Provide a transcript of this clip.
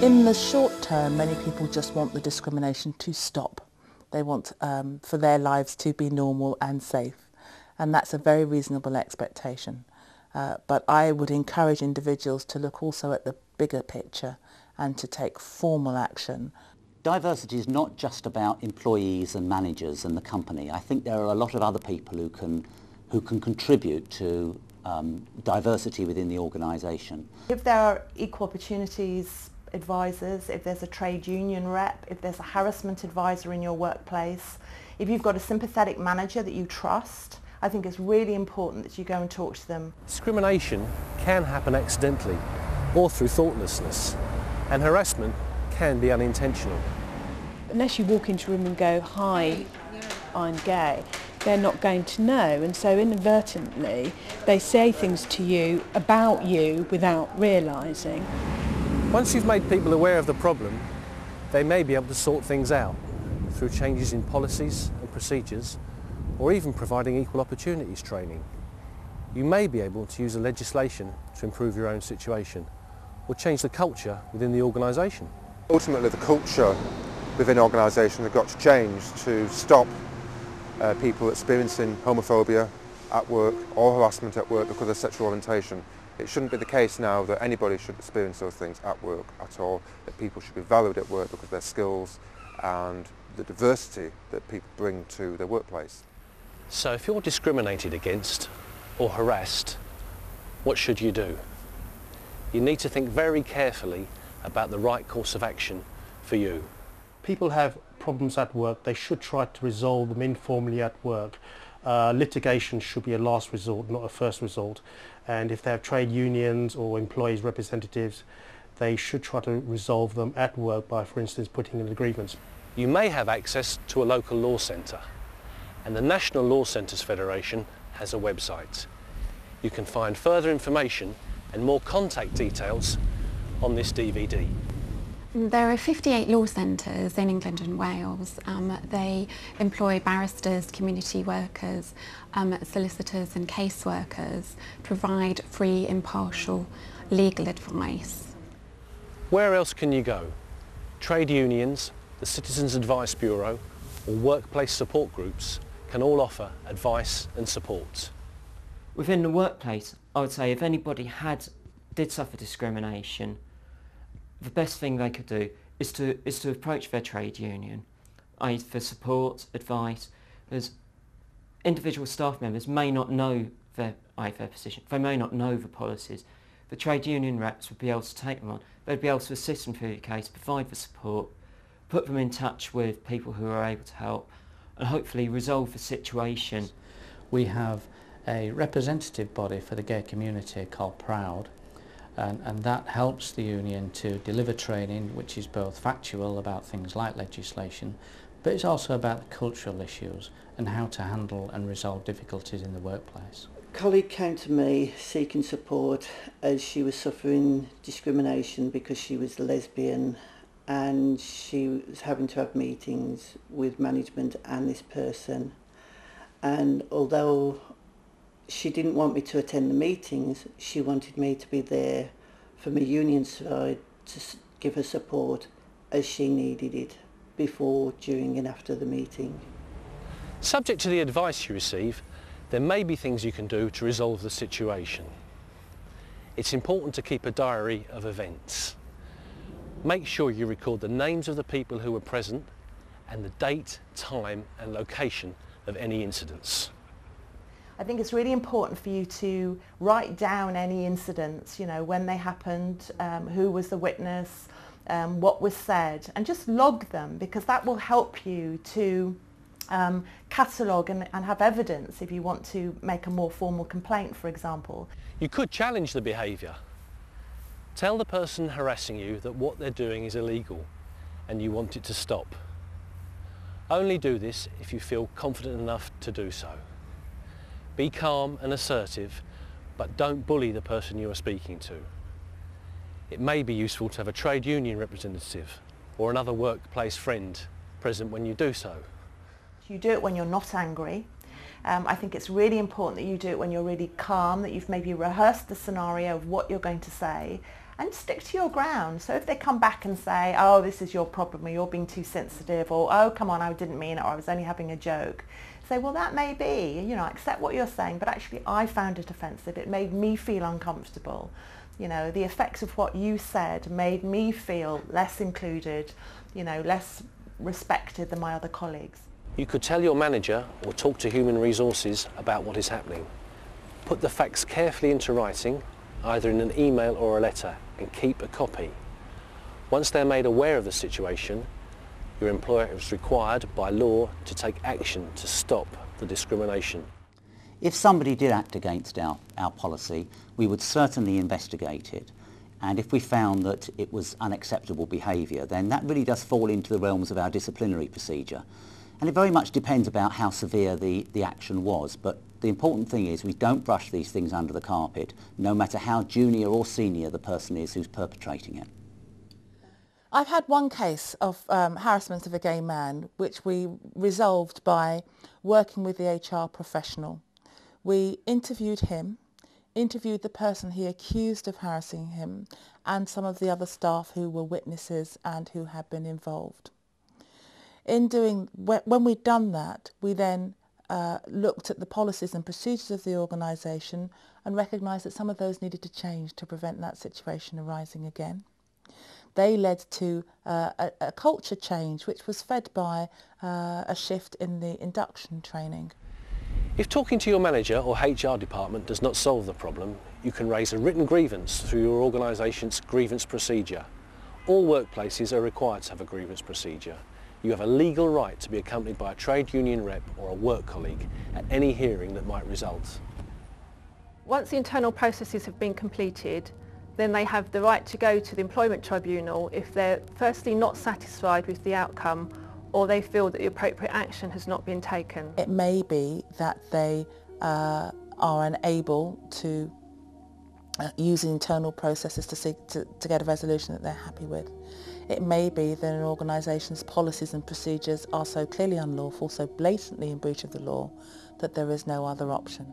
In the short term, many people just want the discrimination to stop. They want for their lives to be normal and safe, and that's a very reasonable expectation. But I would encourage individuals to look also at the bigger picture and to take formal action. Diversity is not just about employees and managers and the company. I think there are a lot of other people who can contribute to diversity within the organisation. If there are equal opportunities advisors, if there's a trade union rep, if there's a harassment advisor in your workplace, if you've got a sympathetic manager that you trust, I think it's really important that you go and talk to them. Discrimination can happen accidentally or through thoughtlessness, and harassment can be unintentional. Unless you walk into a room and go, "Hi, I'm gay," they're not going to know, and so inadvertently they say things to you about you without realising. Once you've made people aware of the problem, they may be able to sort things out through changes in policies and procedures, or even providing equal opportunities training. You may be able to use the legislation to improve your own situation, or change the culture within the organisation. Ultimately, the culture within organisations has got to change to stop people experiencing homophobia at work or harassment at work because of sexual orientation. It shouldn't be the case now that anybody should experience those things at work at all, that people should be valued at work because of their skills and the diversity that people bring to their workplace. So if you're discriminated against or harassed, what should you do? You need to think very carefully about the right course of action for you. People have problems at work, they should try to resolve them informally at work. Litigation should be a last resort, not a first resort. And if they have trade unions or employees' representatives, they should try to resolve them at work by, for instance, putting in agreements. You may have access to a local law centre, and the National Law Centres Federation has a website. You can find further information and more contact details on this DVD. There are 58 law centres in England and Wales. They employ barristers, community workers, solicitors and caseworkers, provide free, impartial legal advice. Where else can you go? Trade unions, the Citizens Advice Bureau or workplace support groups can all offer advice and support. Within the workplace, I would say if anybody did suffer discrimination, the best thing they could do is to approach their trade union, either for support, advice, because individual staff members may not know their position, they may not know the policies. The trade union reps would be able to take them on, they'd be able to assist them through the case, provide the support, put them in touch with people who are able to help, and hopefully resolve the situation. We have a representative body for the gay community called PROUD, and that helps the union to deliver training which is both factual about things like legislation, but it's also about the cultural issues and how to handle and resolve difficulties in the workplace. A colleague came to me seeking support as she was suffering discrimination because she was lesbian, and she was having to have meetings with management and this person, and although she didn't want me to attend the meetings, she wanted me to be there from a union side to give her support as she needed it before, during and after the meeting. Subject to the advice you receive, there may be things you can do to resolve the situation. It's important to keep a diary of events. Make sure you record the names of the people who were present and the date, time and location of any incidents. I think it's really important for you to write down any incidents, you know, when they happened, who was the witness, what was said, and just log them, because that will help you to catalogue and have evidence if you want to make a more formal complaint, for example. You could challenge the behaviour. Tell the person harassing you that what they're doing is illegal and you want it to stop. Only do this if you feel confident enough to do so. Be calm and assertive, but don't bully the person you are speaking to. It may be useful to have a trade union representative or another workplace friend present when you do so. You do it when you're not angry. I think it's really important that you do it when you're really calm, that you've maybe rehearsed the scenario of what you're going to say, and stick to your ground. So if they come back and say, oh, this is your problem, or you're being too sensitive, or oh, come on, I didn't mean it, or I was only having a joke, say, well, that may be, you know, accept what you're saying, but actually I found it offensive. It made me feel uncomfortable. You know, the effects of what you said made me feel less included, you know, less respected than my other colleagues. You could tell your manager or talk to human resources about what is happening. Put the facts carefully into writing, either in an email or a letter, and keep a copy. Once they're made aware of the situation, your employer is required by law to take action to stop the discrimination. If somebody did act against our policy, we would certainly investigate it. And if we found that it was unacceptable behaviour, then that really does fall into the realms of our disciplinary procedure. And it very much depends about how severe the action was. But the important thing is we don't brush these things under the carpet, no matter how junior or senior the person is who's perpetrating it. I've had one case of harassment of a gay man, which we resolved by working with the HR professional. We interviewed him, interviewed the person he accused of harassing him, and some of the other staff who were witnesses and who had been involved. When we'd done that, we then looked at the policies and procedures of the organisation and recognised that some of those needed to change to prevent that situation arising again. They led to a culture change, which was fed by a shift in the induction training. If talking to your manager or HR department does not solve the problem, you can raise a written grievance through your organisation's grievance procedure. All workplaces are required to have a grievance procedure. You have a legal right to be accompanied by a trade union rep or a work colleague at any hearing that might result. Once the internal processes have been completed, then they have the right to go to the employment tribunal if they're firstly not satisfied with the outcome, or they feel that the appropriate action has not been taken. It may be that they are unable to use internal processes to get a resolution that they're happy with. It may be that an organisation's policies and procedures are so clearly unlawful, so blatantly in breach of the law, that there is no other option.